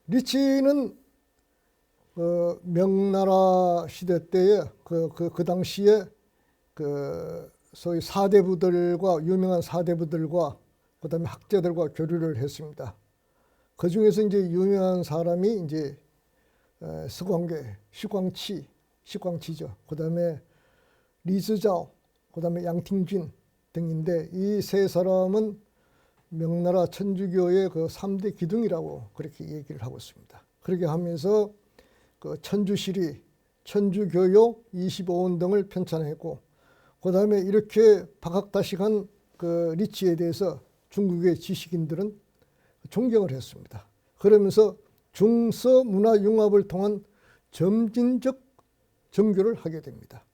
리치는 명나라 시대 때에 그 당시에 소위 사대부들과 유명한 사대부들과 그다음에 학자들과 교류를 했습니다. 그 중에서 이제 유명한 사람이 이제 서광계, 시광치죠. 그다음에 리즈자오, 그다음에 양팅진 등인데 이 세 사람은 명나라 천주교의 그 3대 기둥이라고 그렇게 얘기를 하고 있습니다. 그렇게 하면서 그 천주시리, 천주교육 25원 등을 편찬했고, 그 다음에 이렇게 박학다식한 그 리치에 대해서 중국의 지식인들은 존경을 했습니다. 그러면서 중서 문화 융합을 통한 점진적 정교를 하게 됩니다.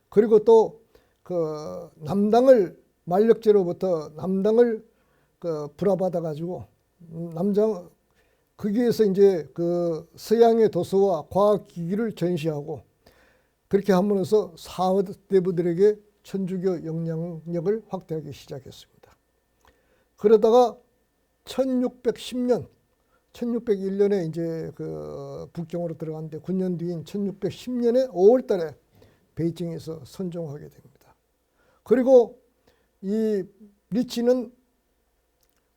그리고 또 그 남당을 만력제로부터 남당을 불화받아 가지고 거기에서 이제 그 서양의 도서와 과학기기를 전시하고 그렇게 함으로써 사대부들에게 천주교 영향력을 확대하기 시작했습니다. 그러다가 1601년에 이제 그 북경으로 들어갔는데 9년 뒤인 1610년에 5월 달에 베이징에서 선종하게 됩니다. 그리고 이 리치는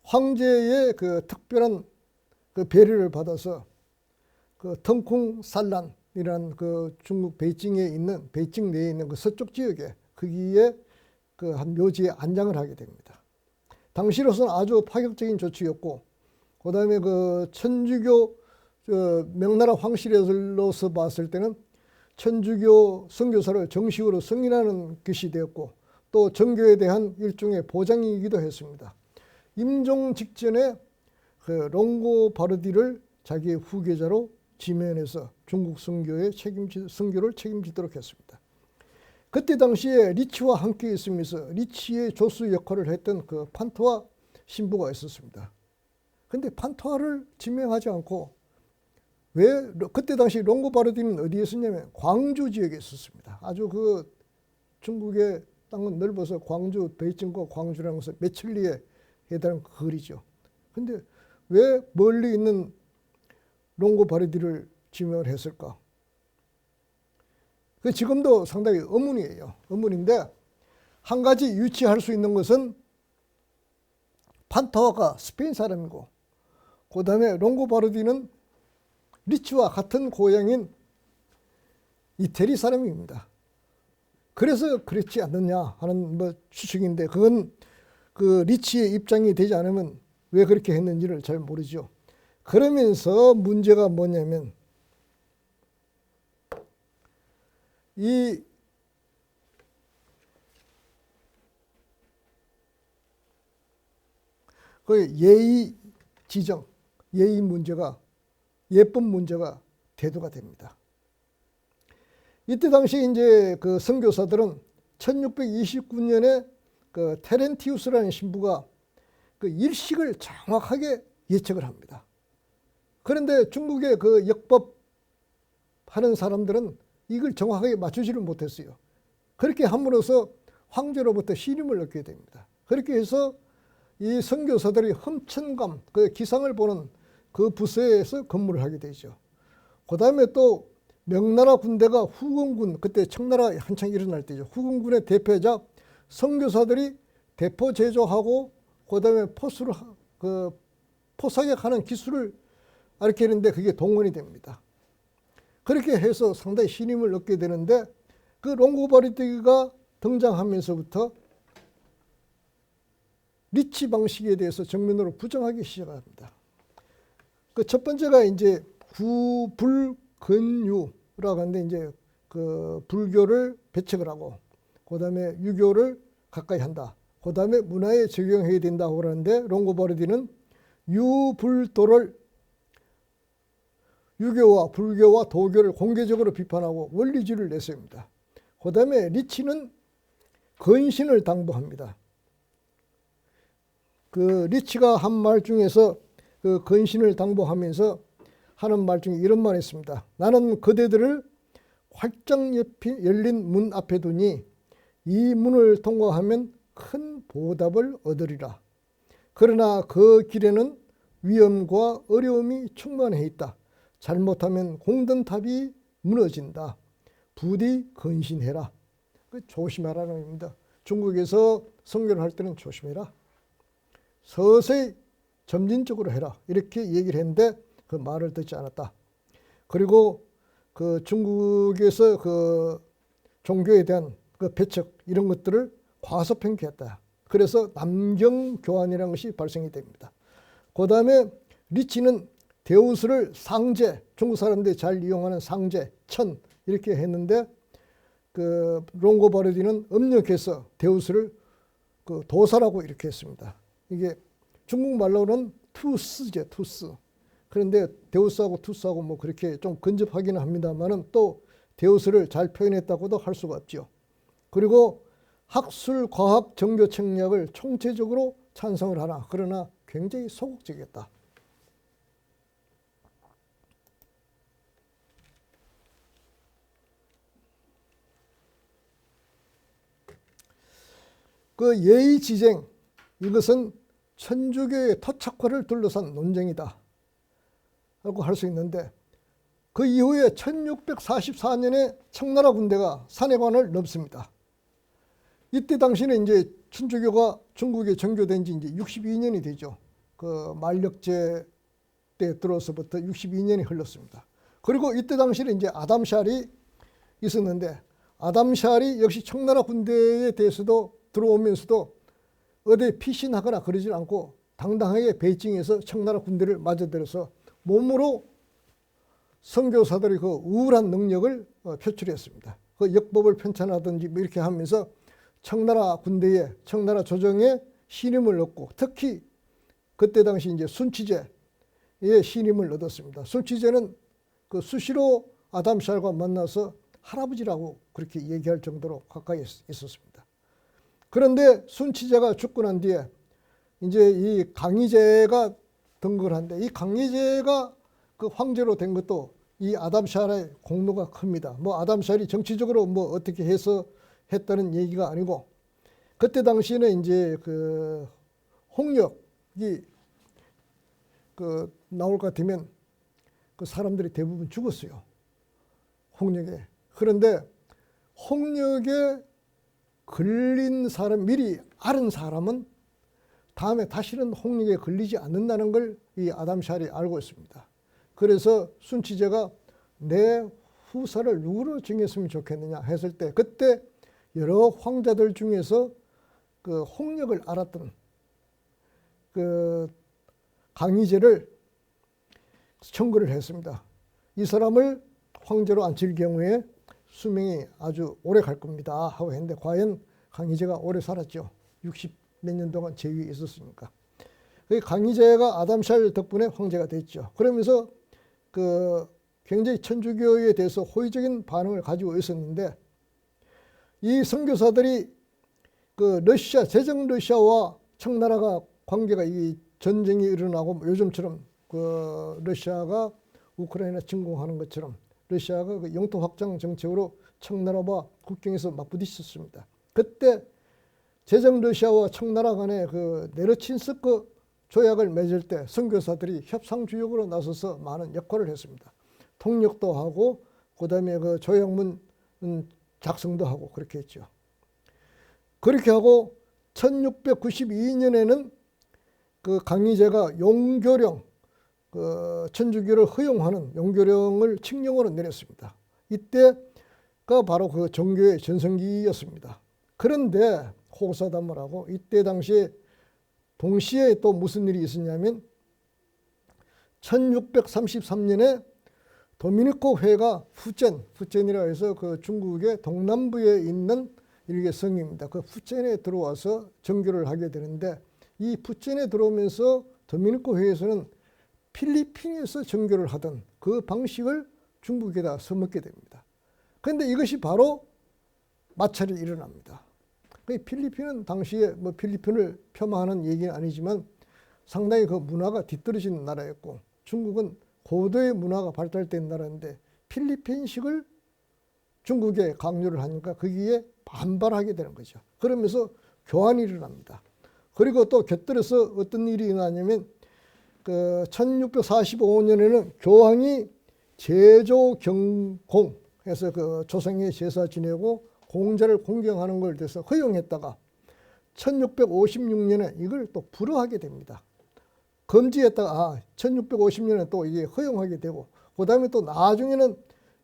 황제의 그 특별한 그 배려를 받아서 그 텅쿵산란이라는 그 중국 베이징 내에 있는 그 서쪽 지역에 거기에 그 한 묘지에 안장을 하게 됩니다. 당시로서는 아주 파격적인 조치였고, 그 다음에 그 천주교 명나라 황실로서 봤을 때는 천주교 선교사를 정식으로 승인하는 것이 되었고, 또 정교에 대한 일종의 보장이기도 했습니다. 임종 직전에 그 롱고바르디를 자기의 후계자로 지명해서 중국 선교를 책임지도록 했습니다. 그때 당시에 리치와 함께 있으면서 리치의 조수 역할을 했던 그 판토아 신부가 있었습니다. 근데 판토아를 지명하지 않고 왜 그때 당시 롱고바르디는 어디에 있었냐면 광주 지역에 있었습니다. 아주 그 중국의 땅은 넓어서 광주, 베이징과 광주라는 것은 몇 천리에 해당하는 거리죠. 근데 왜 멀리 있는 롱고바르디를 지명을 했을까? 그 지금도 상당히 의문이에요. 의문인데 한 가지 유추할 수 있는 것은 판타와가 스페인 사람이고, 그 다음에 롱고바르디는 리치와 같은 고향인 이태리 사람입니다. 그래서 그렇지 않느냐 하는 추측인데, 그건 그 리치의 입장이 되지 않으면 왜 그렇게 했는지를 잘 모르죠. 그러면서 문제가 뭐냐면 그 예의 지정, 예법 문제가 대두가 됩니다. 이때 당시 이제 그 선교사들은 1629년에 그 테렌티우스라는 신부가 그 일식을 정확하게 예측을 합니다. 그런데 중국의 그 역법 하는 사람들은 이걸 정확하게 맞추지를 못했어요. 그렇게 함으로써 황제로부터 신임을 얻게 됩니다. 그렇게 해서 이 선교사들이 험천감, 그 기상을 보는 그 부서에서 근무를 하게 되죠. 그 다음에 또 명나라 군대가 후금군, 그때 청나라 한창 일어날 때죠. 후금군의 대표자 선교사들이 대포 제조하고 그 다음에 포사격하는 기술을 가르치는데 그게 동원이 됩니다. 그렇게 해서 상당히 신임을 얻게 되는데, 그 롱고바르디가 등장하면서부터 리치 방식에 대해서 정면으로 부정하기 시작합니다. 그 첫 번째가 이제 구불근유라고 하는데, 이제 그 불교를 배척을 하고, 그 다음에 유교를 가까이 한다. 그 다음에 문화에 적용해야 된다고 그러는데, 롱고바르디는 유불도를 유교와 불교와 도교를 공개적으로 비판하고 원리주의를 내세웁니다. 그 다음에 리치는 근신을 당부합니다. 그 리치가 한 말 중에서 그 근신을 당부하면서 하는 말 중에 이런 말이 있습니다. 나는 그대들을 활짝 열린 문 앞에 두니 이 문을 통과하면 큰 보답을 얻으리라. 그러나 그 길에는 위험과 어려움이 충만해 있다. 잘못하면 공든탑이 무너진다. 부디 근신해라. 조심하라는 겁니다. 중국에서 선교를 할 때는 조심해라. 서서히 점진적으로 해라. 이렇게 얘기를 했는데 그 말을 듣지 않았다. 그리고 그 중국에서 그 종교에 대한 그 배척 이런 것들을 과소평가했다. 그래서 남경교환이라는 것이 발생이 됩니다. 그 다음에 리치는 데우스를 상제, 중국 사람들이 잘 이용하는 상제, 천 이렇게 했는데 그 롱고바르디는 음력해서 데우스를 그 도사라고 이렇게 했습니다. 이게 중국말로는 투스제, 투스. 그런데 데우스하고 투스하고 뭐 그렇게 좀 근접하기는 합니다만은 또 데우스를 잘 표현했다고도 할 수가 없죠. 그리고 학술, 과학, 정교 책략을 총체적으로 찬성을 하나. 그러나 굉장히 소극적이었다. 그 예의지쟁, 이것은 천주교의 토착화를 둘러싼 논쟁이다 라고 할 수 있는데 그 이후에 1644년에 청나라 군대가 산해관을 넘습니다. 이때 당시는 이제 천주교가 중국에 정교된 지 이제 62년이 되죠. 그 만력제 때 들어서부터 62년이 흘렀습니다. 그리고 이때 당시는 이제 아담샬이 있었는데 아담샬이 역시 청나라 군대에 대해서도 들어오면서도 어디 피신하거나 그러지 않고 당당하게 베이징에서 청나라 군대를 맞아들여서 몸으로 선교사들의 그 우월한 능력을 표출했습니다. 그 역법을 편찬하든지 뭐 이렇게 하면서 청나라 군대에 청나라 조정에 신임을 얻고 특히 그때 당시 이제 순치제의 신임을 얻었습니다. 순치제는 그 수시로 아담샬과 만나서 할아버지라고 그렇게 얘기할 정도로 가까이 있었습니다. 그런데 순치제가 죽고 난 뒤에 이제 이 강희제가 등극을 한데 이 강희제가 그 황제로 된 것도 이 아담샬의 공로가 큽니다. 뭐 아담샬이 정치적으로 뭐 어떻게 해서 했다는 얘기가 아니고 그때 당시에는 이제 그 홍역이 그 나올 것 같으면 그 사람들이 대부분 죽었어요. 홍역에. 그런데 홍역에 걸린 사람, 미리 앓은 사람은 다음에 다시는 홍역에 걸리지 않는다는 걸 이 아담샬이 알고 있습니다. 그래서 순치제가 내 후사를 누구로 정했으면 좋겠느냐 했을 때 그때 여러 황자들 중에서 그 홍역을 앓았던 그 강희제를 청구를 했습니다. 이 사람을 황제로 앉힐 경우에 수명이 아주 오래 갈 겁니다 하고 했는데 과연 강희제가 오래 살았죠. 60 몇 년 동안 제위에 있었으니까. 강희제가 아담샬 덕분에 황제가 됐죠. 그러면서 그 굉장히 천주교에 대해서 호의적인 반응을 가지고 있었는데 이 선교사들이 그 러시아, 제정 러시아와 청나라가 관계가 이 전쟁이 일어나고 요즘처럼 그 러시아가 우크라이나 침공하는 것처럼 러시아가 그 영토 확장 정책으로 청나라와 국경에서 맞부딪혔습니다. 그때 제정 러시아와 청나라 간의 그 네르친스크 조약을 맺을 때 선교사들이 협상 주역으로 나서서 많은 역할을 했습니다. 통역도 하고 그다음에 그 조약문 작성도 하고 그렇게 했죠. 그렇게 하고 1692년에는 그 강희제가 용교령, 그 천주교를 허용하는 용교령을 칙령으로 내렸습니다. 이때가 바로 그 정교의 전성기였습니다. 그런데 호사담을 하고 이때 당시에 동시에 또 무슨 일이 있었냐면 1633년에 도미니코 회가 푸첸이라 해서 그 중국의 동남부에 있는 일개 성입니다. 그 푸첸에 들어와서 정교를 하게 되는데 이 푸첸에 들어오면서 도미니코 회에서는 필리핀에서 정교를 하던 그 방식을 중국에다 써먹게 됩니다. 그런데 이것이 바로 마찰이 일어납니다. 필리핀은 당시에 뭐 필리핀을 폄하하는 얘기는 아니지만 상당히 그 문화가 뒤떨어진 나라였고 중국은 고도의 문화가 발달된 나라인데 필리핀식을 중국에 강요를 하니까 거기에 반발하게 되는 거죠. 그러면서 교환이 일어납니다. 그리고 또 곁들여서 어떤 일이 일어나냐면 그 1645년에는 교황이 제조경공해서 그 조상의 제사 지내고 공자를 공경하는 걸 대해서 허용했다가 1656년에 이걸 또 불허하게 됩니다. 금지했다가 1650년에 또 이게 허용하게 되고 그 다음에 또 나중에는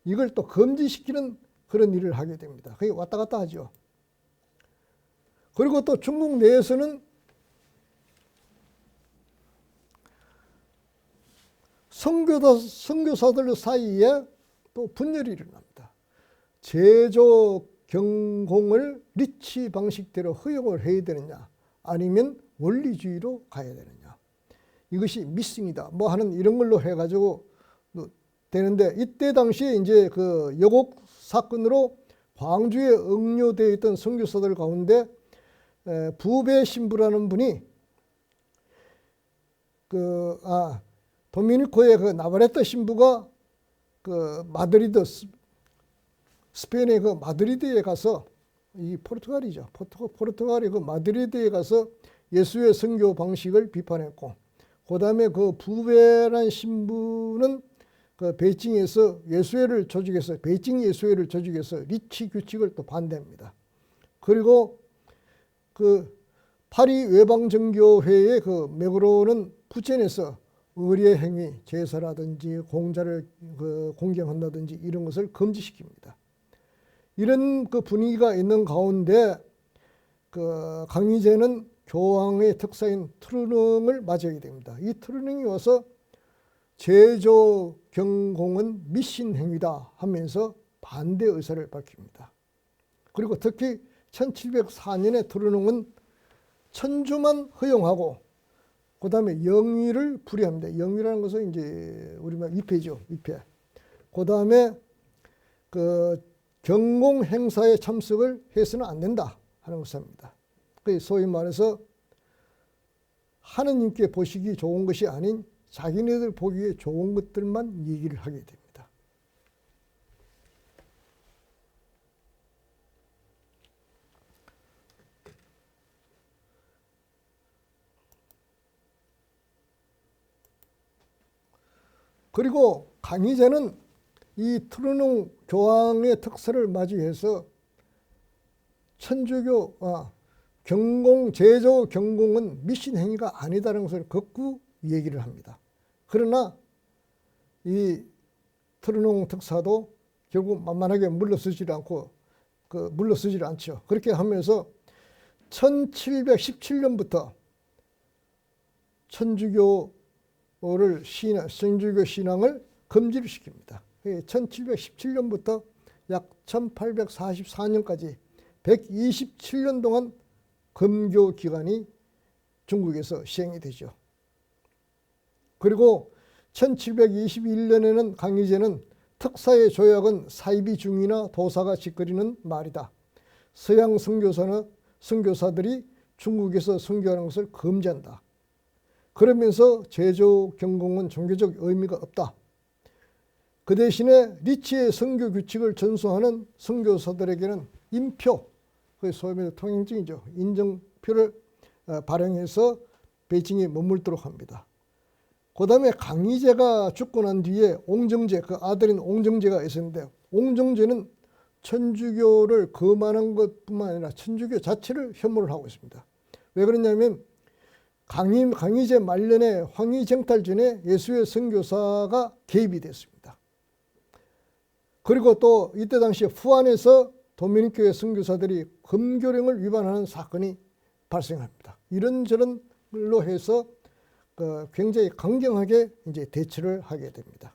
이걸 또 금지시키는 그런 일을 하게 됩니다. 그게 왔다 갔다 하죠. 그리고 또 중국 내에서는 선교사들 사이에 또 분열이 일어납니다. 제조 경공을 리치 방식대로 허용을 해야 되느냐 아니면 원리주의로 가야 되느냐 이것이 미싱이다 뭐 하는 이런 걸로 해가지고 되는데 이때 당시에 이제 그 여곡 사건으로 광주에 억류되어 있던 선교사들 가운데 부배 신부라는 분이 도미니코의 그 나바레타 신부가 그 마드리드 스페인의 그 마드리드에 가서 이 포르투갈이죠. 포르투갈의 그 마드리드에 가서 예수의 선교 방식을 비판했고 그 다음에 그 부베란 신부는 그 베이징에서 예수회를 조직해서 베이징 예수회를 조직해서 리치 규칙을 또 반대합니다. 그리고 그 파리 외방정교회의 그 맥으로는 푸첸에서 의례 행위, 제사라든지 공자를 그 공경한다든지 이런 것을 금지시킵니다. 이런 그 분위기가 있는 가운데 그 강희제는 교황의 특사인 트루능을 맞이하게 됩니다. 이 트루능이 와서 제조 경공은 미신 행위다 하면서 반대 의사를 밝힙니다. 그리고 특히 1704년에 트루능은 천주만 허용하고 그 다음에 영위를 불의합니다. 영위라는 것은 이제 우리말 위패죠. 위패. 그 다음에 그 경공 행사에 참석을 해서는 안 된다 하는 것입니다. 소위 말해서 하느님께 보시기 좋은 것이 아닌 자기네들 보기에 좋은 것들만 얘기를 하게 됩니다. 그리고 강희제는 이 트루능 교황의 특사를 맞이해서 천주교 경공 제조 경공은 미신 행위가 아니다라는 것을 극구 얘기를 합니다. 그러나 이 트루능 특사도 결국 만만하게 물러서질 않죠. 그렇게 하면서 1717년부터 천주교 신앙을 금지를 시킵니다. 1717년부터 약 1844년까지 127년 동안 금교 기간이 중국에서 시행이 되죠. 그리고 1721년에는 강희제는 특사의 조약은 사이비 중이나 도사가 짓거리는 말이다. 서양 선교사들이 중국에서 선교하는 것을 금지한다. 그러면서 제조 경공은 종교적 의미가 없다. 그 대신에 리치의 선교 규칙을 전수하는 선교사들에게는 인표, 그 소위 말해서 통행증이죠. 인정표를 발행해서 베이징에 머물도록 합니다. 그 다음에 강희제가 죽고 난 뒤에 옹정제, 그 아들인 옹정제가 있었는데 옹정제는 천주교를 거만한 것뿐만 아니라 천주교 자체를 혐오를 하고 있습니다. 왜 그러냐면 강희제 말년에 황희쟁탈전에 예수의 선교사가 개입이 됐습니다. 그리고 또 이때 당시에 후안에서 도미니크교회 선교사들이 금교령을 위반하는 사건이 발생합니다. 이런저런 걸로 해서 굉장히 강경하게 이제 대처를 하게 됩니다.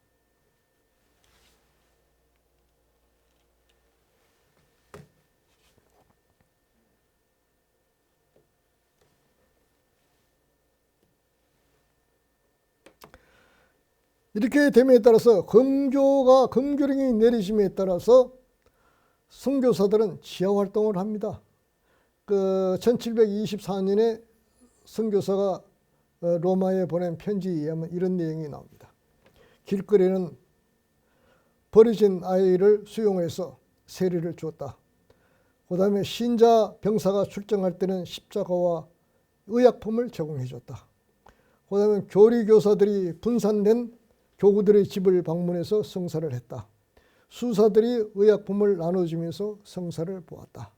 이렇게 됨에 따라서 금교령이 내리심에 따라서 선교사들은 지하 활동을 합니다. 1724년에 선교사가 로마에 보낸 편지에 의하면 이런 내용이 나옵니다. 길거리는 버려진 아이를 수용해서 세례를 주었다. 그 다음에 신자 병사가 출정할 때는 십자가와 의약품을 제공해 줬다. 그다음에 교리교사들이 분산된 교구들의 집을 방문해서 성사를 했다. 수사들이 의약품을 나눠주면서 성사를 보았다.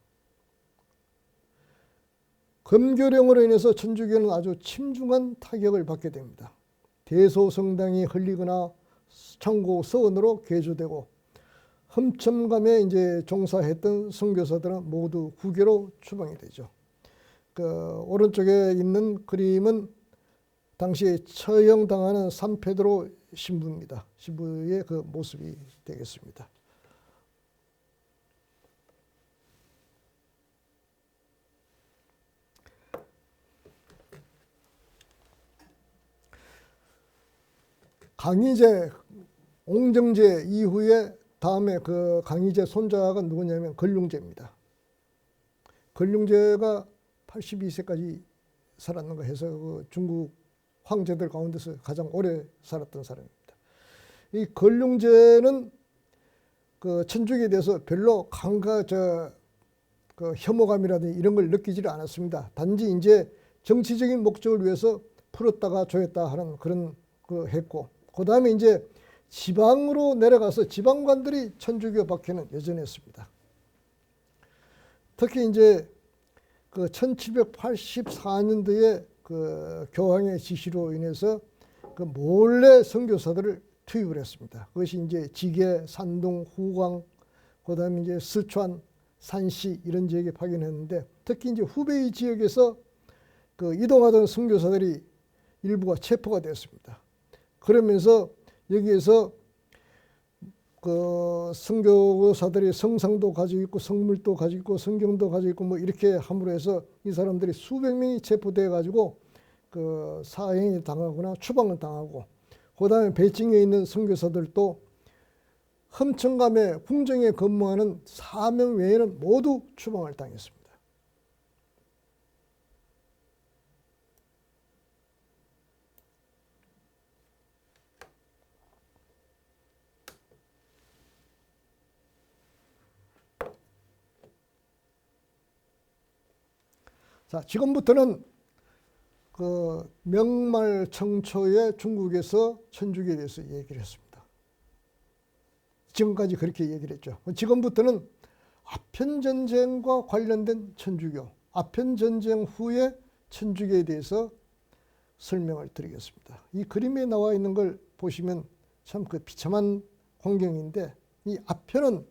검교령으로 인해서 천주교는 아주 침중한 타격을 받게 됩니다. 대소성당이 흘리거나 창고 서원으로 개조되고 험천감에 이제 종사했던 선교사들은 모두 후계로 추방이 되죠. 그 오른쪽에 있는 그림은 당시에 처형당하는 산페드로 신부입니다. 신부의 그 모습이 되겠습니다. 강희제, 옹정제 이후에 다음에 그 강희제 손자가 누구냐면 걸륭제입니다. 걸륭제가 82세까지 살았는 거 해서 그 중국 황제들 가운데서 가장 오래 살았던 사람입니다. 이 걸륭제는 그 천주교에 대해서 별로 그 혐오감이라든지 이런 걸 느끼지를 않았습니다. 단지 이제 정치적인 목적을 위해서 풀었다가 조였다 하는 그런 거 했고, 그 다음에 이제 지방으로 내려가서 지방관들이 천주교 박해는 여전했습니다. 특히 이제 그 1784년도에 그 교황의 지시로 인해서 그 몰래 선교사들을 투입을 했습니다. 그것이 이제 지계, 산동, 후광, 그 다음에 이제 스촨, 산시 이런 지역에 파견했는데, 특히 이제 후베이 지역에서 그 이동하던 선교사들이 일부가 체포가 되었습니다. 그러면서 여기에서 그 선교사들이 성상도 가지고 있고 성물도 가지고 있고 성경도 가지고 있고 뭐 이렇게 함으로 해서 이 사람들이 수백 명이 체포돼 가지고 그 사형이 당하거나 추방을 당하고, 그 다음에 베이징에 있는 선교사들도 험천감에 궁정에 근무하는 4명 외에는 모두 추방을 당했습니다. 자, 지금부터는 그 명말 청초에 중국에서 천주교에 대해서 얘기를 했습니다. 지금까지 그렇게 얘기를 했죠. 지금부터는 아편전쟁과 관련된 천주교, 아편전쟁 후에 천주교에 대해서 설명을 드리겠습니다. 이 그림에 나와 있는 걸 보시면 참 그 비참한 광경인데, 이 아편은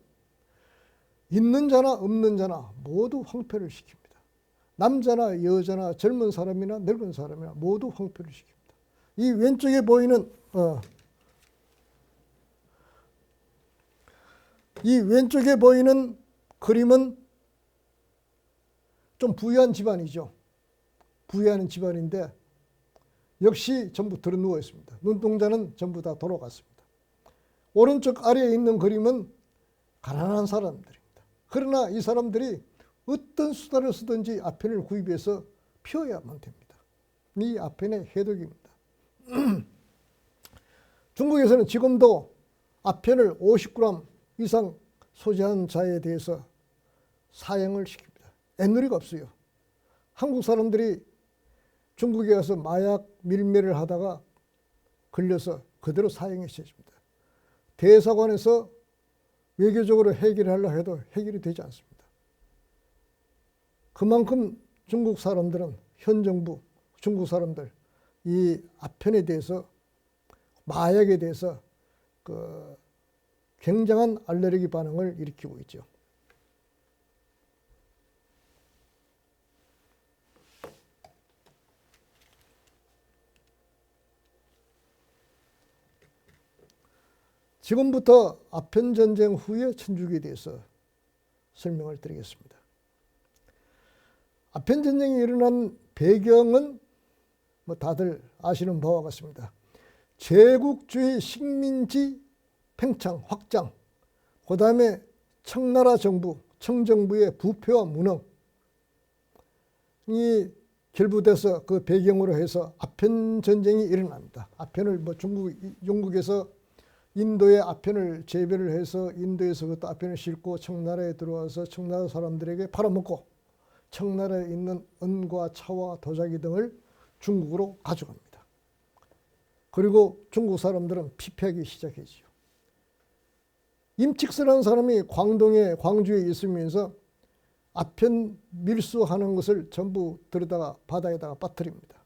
있는 자나 없는 자나 모두 황폐를 시킵니다. 남자나 여자나 젊은 사람이나 늙은 사람이나 모두 황폐를 시킵니다. 이 왼쪽에 보이는 그림은 좀 부유한 집안이죠. 부유한 집안인데 역시 전부 들어 누워 있습니다. 눈동자는 전부 다 돌아갔습니다. 오른쪽 아래에 있는 그림은 가난한 사람들입니다. 그러나 이 사람들이 어떤 수단을 쓰든지 아편을 구입해서 피워야만 됩니다. 이 아편의 해독입니다. 중국에서는 지금도 아편을 50g 이상 소지한 자에 대해서 사형을 시킵니다. 애누리가 없어요. 한국 사람들이 중국에 가서 마약 밀매를 하다가 걸려서 그대로 사형이 시켜집니다. 대사관에서 외교적으로 해결하려고 해도 해결이 되지 않습니다. 그만큼 중국 사람들은, 현 정부, 중국 사람들, 이 아편에 대해서, 마약에 대해서 그 굉장한 알레르기 반응을 일으키고 있죠. 지금부터 아편전쟁 후의 천주교에 대해서 설명을 드리겠습니다. 아편전쟁이 일어난 배경은 뭐 다들 아시는 바와 같습니다. 제국주의 식민지 팽창, 확장, 그 다음에 청나라 정부, 청정부의 부패와 무능이 결부돼서 그 배경으로 해서 아편전쟁이 일어납니다. 아편을 뭐 영국에서 인도에 아편을 재배를 해서 인도에서 그것도 아편을 싣고 청나라에 들어와서 청나라 사람들에게 팔아먹고 청나라에 있는 은과 차와 도자기 등을 중국으로 가져갑니다. 그리고 중국 사람들은 피폐하기 시작했죠. 임칙스라는 사람이 광주에 있으면서 아편 밀수하는 것을 전부 들여다가 바다에다가 빠뜨립니다.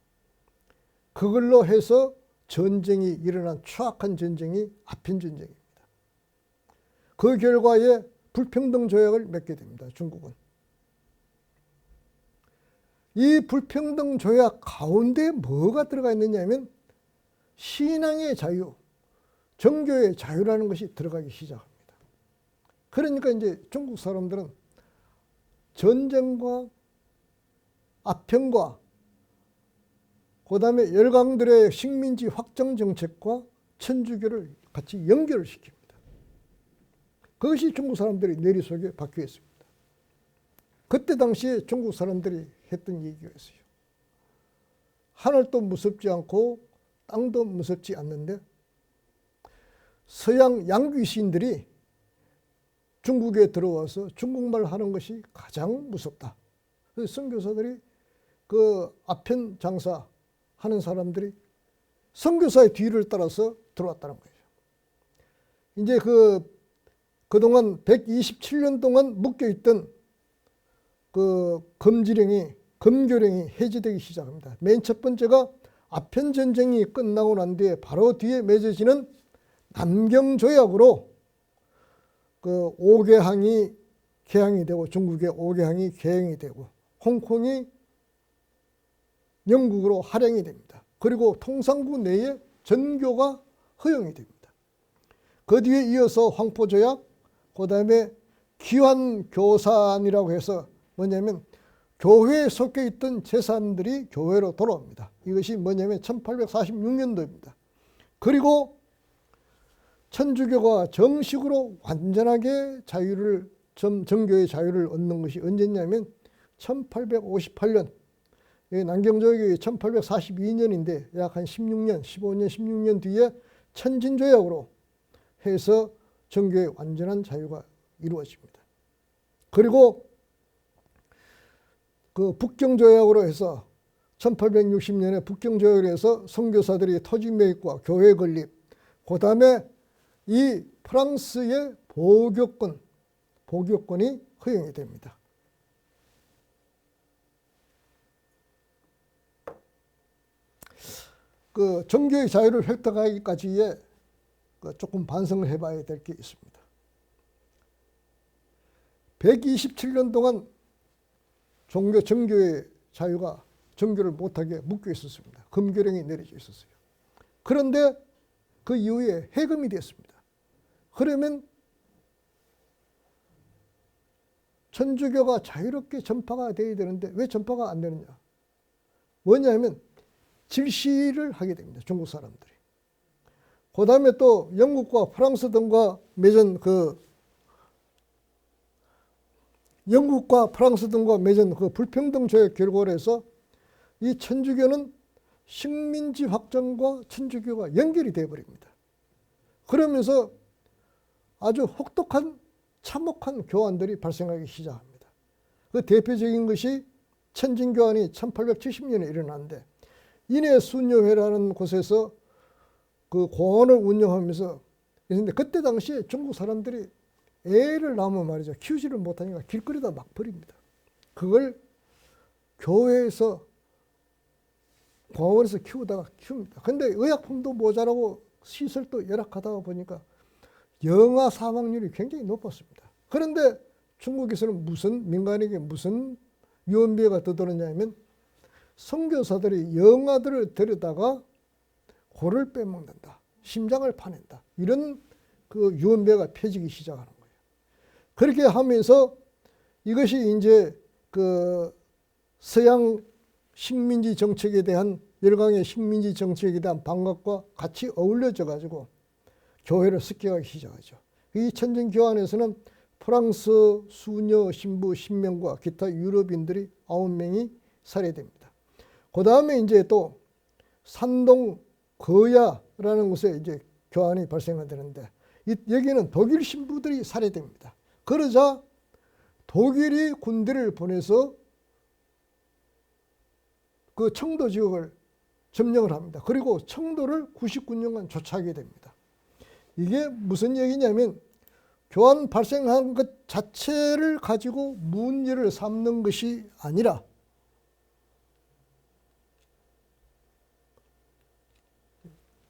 그걸로 해서 전쟁이 일어난 추악한 전쟁이 아편 전쟁입니다. 그 결과에 불평등 조약을 맺게 됩니다. 중국은. 이 불평등 조약 가운데 뭐가 들어가 있느냐 하면 신앙의 자유, 종교의 자유라는 것이 들어가기 시작합니다. 그러니까 이제 중국 사람들은 전쟁과 아편과 그 다음에 열강들의 식민지 확정 정책과 천주교를 같이 연결을 시킵니다. 그것이 중국 사람들이 내리속에 박혀 있습니다. 그때 당시에 중국 사람들이 했던 얘기였어요. 하늘도 무섭지 않고 땅도 무섭지 않는데 서양 양귀신들이 중국에 들어와서 중국말 하는 것이 가장 무섭다. 그래서 선교사들이 그 아편 장사 하는 사람들이 선교사의 뒤를 따라서 들어왔다는 거예요. 이제 그동안 127년 동안 묶여있던 그 금교령이 해제되기 시작합니다. 맨 첫 번째가 아편 전쟁이 끝나고 난 뒤에 바로 뒤에 맺어지는 남경조약으로 그 5개항이 개항이 되고 중국의 5개항이 개항이 되고 홍콩이 영국으로 할양이 됩니다. 그리고 통상구 내에 전교가 허용이 됩니다. 그 뒤에 이어서 황포조약, 그 다음에 기환교산이라고 해서 뭐냐면 교회에 속해 있던 재산들이 교회로 돌아옵니다. 이것이 뭐냐면 1846년도입니다. 그리고 천주교가 정식으로 완전하게 정교의 자유를 얻는 것이 언제냐면 1858년, 남경조약이 1842년인데 약 한 15년, 16년 뒤에 천진조약으로 해서 정교의 완전한 자유가 이루어집니다. 그리고 그 북경조약으로 해서 1860년에 북경조약으로 해서 선교사들이 토지 매입과 교회 건립, 그 다음에 이 프랑스의 보교권이 허용이 됩니다. 그 정교의 자유를 획득하기까지에 조금 반성을 해봐야 될 게 있습니다. 127년 동안 정교의 자유가 정교를 못하게 묶여 있었습니다. 금교령이 내려져 있었어요. 그런데 그 이후에 해금이 됐습니다. 그러면 천주교가 자유롭게 전파가 돼야 되는데 왜 전파가 안 되느냐? 뭐냐면 질시를 하게 됩니다. 중국 사람들이. 그 다음에 또 영국과 프랑스 등과 맺은 그 불평등 조약 결과로 해서 이 천주교는 식민지 확정과 천주교가 연결이 되어버립니다. 그러면서 아주 혹독한 참혹한 교환들이 발생하기 시작합니다. 그 대표적인 것이 천진교환이 1870년에 일어났는데 인해순녀회라는 곳에서 그 공원을 운영하면서 그런데 그때 당시에 중국 사람들이 애를 낳으면 말이죠. 키우지를 못하니까 길거리다 막 버립니다. 그걸 교회에서 공원에서 키웁니다. 근데 의약품도 모자라고 시설도 열악하다 보니까 영아 사망률이 굉장히 높았습니다. 그런데 중국에서는 민간에게 무슨 유언비어가 떠도느냐면 선교사들이 영아들을 데려다가 고를 빼먹는다, 심장을 파낸다, 이런 그 유언비어가 펴지기 시작하는 거예요. 그렇게 하면서 이것이 이제 그 서양 식민지 정책에 대한 열강의 식민지 정책에 대한 반각과 같이 어울려져 가지고 교회를 습격하기 시작하죠. 이 천진교환에서는 프랑스 수녀 신부 10명과 기타 유럽인들이 9명이 살해됩니다. 그 다음에 이제 또 산동 거야라는 곳에 이제 교환이 발생하는데 여기는 독일 신부들이 살해됩니다. 그러자 독일이 군대를 보내서 그 청도 지역을 점령을 합니다. 그리고 청도를 99년간 조차하게 됩니다. 이게 무슨 얘기냐면 교환 발생한 것 자체를 가지고 문제를 삼는 것이 아니라